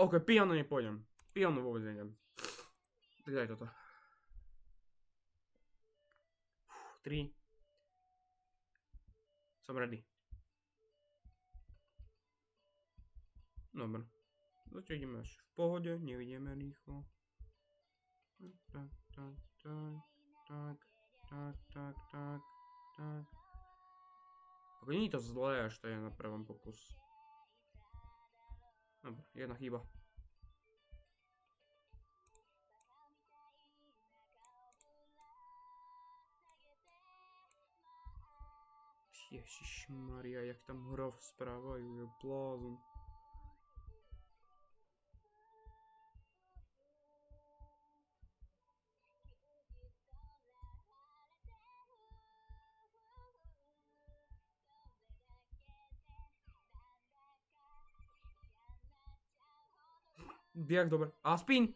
OK, piano nepôjdem. Piano vôbec nejdem. Tak daj toto. 3. Som ready. Dobre. Zatiaľ ideme až v pohode, nevidíme rýchlo. Tak. Ako nie je to zlé, až to je na prvom pokus. Dobre, jedna chyba. Ježišmaria, jak tam hra správajú, je blázon. Jak dobre. A spin!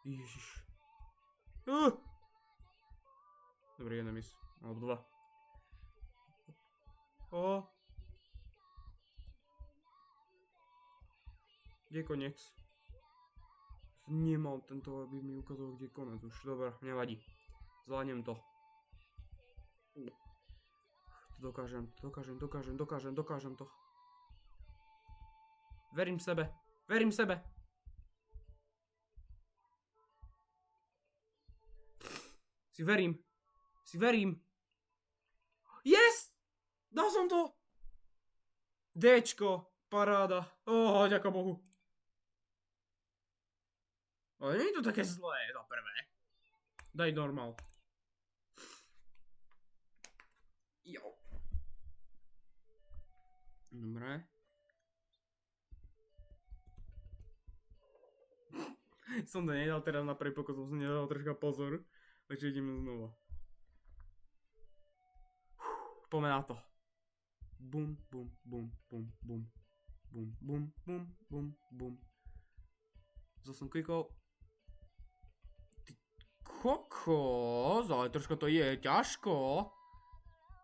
Ježiš. Dobre, jedna mis. Alebo dva. Kde je koniec? Nemal tento, aby mi ukázal, kde je koniec už. Dobre, nevadí. Zvládnem to. Dokážem to. Verím sebe. Si verím. Yes! Dal som to! Dčko, paráda. Ďaká Bohu. Ale nie je to také zlé za prvé. Daj normál. Jo. Dobre. Som to nedal teraz na prvý pokus, som nedal troška pozor. Takže ideme znova. Poďme na to. Bum. Zase som klikol. Ty kokos, ale troška to je ťažko.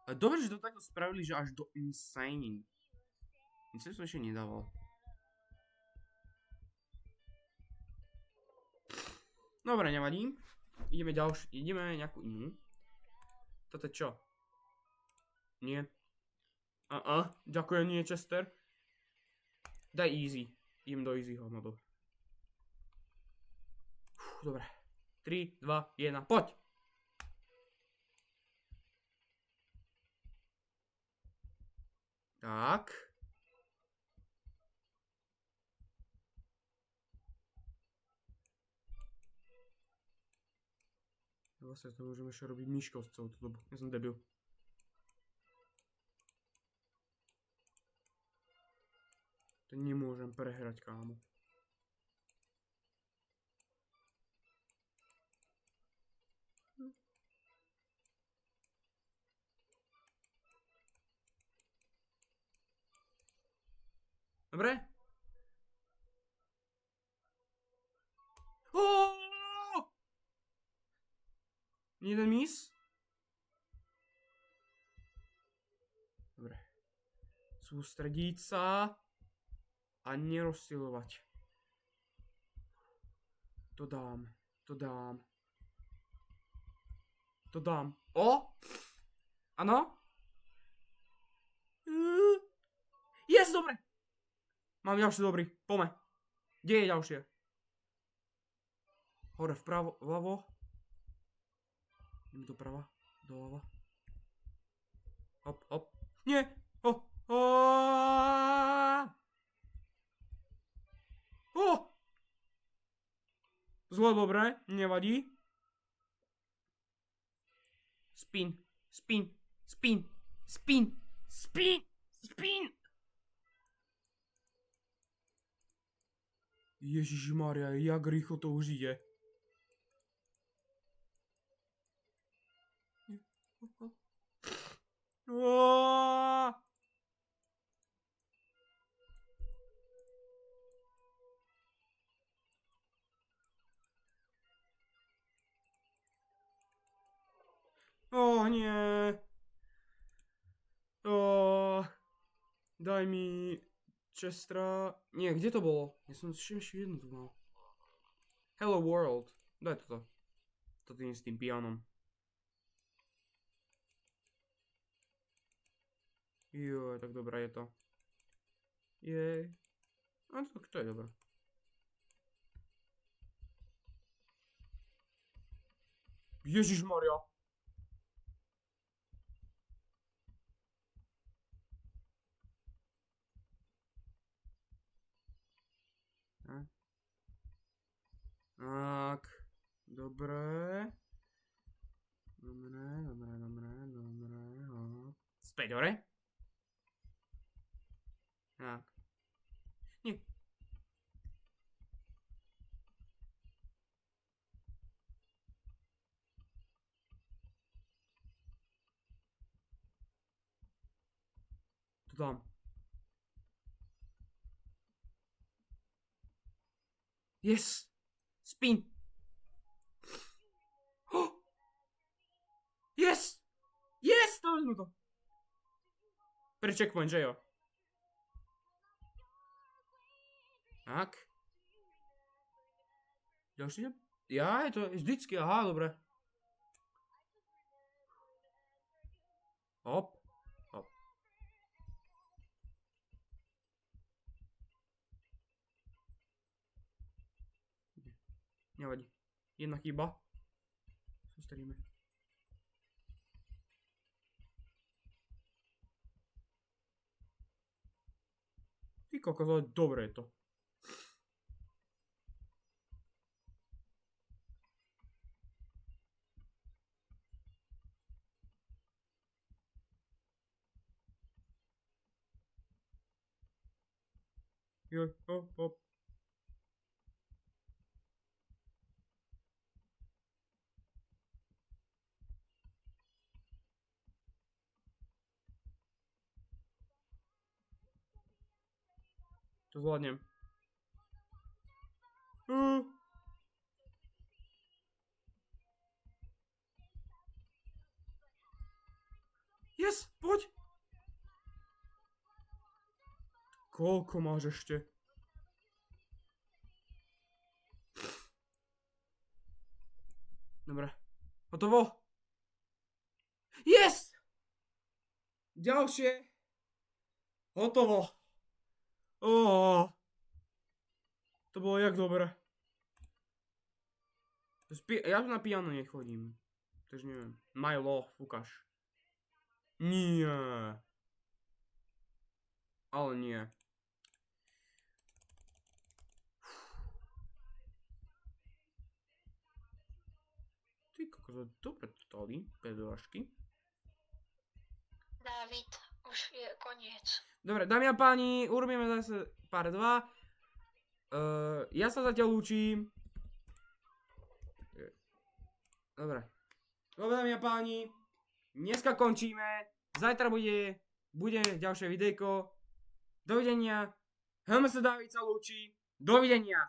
Ale dobre, že to takto spravili, že až do insane. Insane som ešte nedával. Dobre, nevadí. Ideme nejakú inú. Toto je čo? Nie. Ďakujem, nie Chester. Daj easy. Idem do easyho modu. Dobre. 3, 2, 1, poď! Tak. Vlastne to môžeme ešte robiť myškou z celú tú dobu. Ja som debil. To nemôžem prehrať, kámo. Dobre? Jeden mis? Dobre. Sústrediť sa a nerozsilovať. To dám. Áno? Yes, dobre! Mám ďalší dobrý, poďme. Kde je ďalšie? Hore vpravo, vľavo. Idem doprava, doľava. Hop. Nie! Zlo dobre, nevadí. Spin. Ježišmaria, jak rýchlo to už ide. Nie. Daj mi Chestra. Nie, kde to bolo? Ja som ešte jednu tu mal. Hello World. Daj toto. Toto je s tým pianom. Joj, tak dobré je to. Jej. A tak to je dobré. Ježišmaria. Tak. Dobre. Dobre. Späť hore. Tak. Nie. To tam. Yes! Spin! Oh! Yes! Yes! To vezmu to. Pre checkpoint, že jo? Tak. Ďalší? Ja, je to vždycky, aha, dobre. Hop. Hop. Nevadí. Jedna chyba. Sústredíme. Ty kokos, ale dobre je to. Joj, hop, hop. To zvládnem. Yes, poď. Koľko máš ešte? Dobre. Hotovo. Yes! Ďalšie. Hotovo. To bolo jak dobre. Ja na piano nechodím. Takže neviem. Milo, ukáž. Nie. Ale nie. Ty kokos, dobre to dali, pedovačky. Dávid, už je koniec. Dobre, dámy a páni, urobíme zase pár 2. Ja sa zatiaľ lúčim. Dobre. Dobre, dámy a páni, dneska končíme. Zajtra bude ďalšie videjko. Dovidenia. HMS Dávid sa lúči. Dovidenia.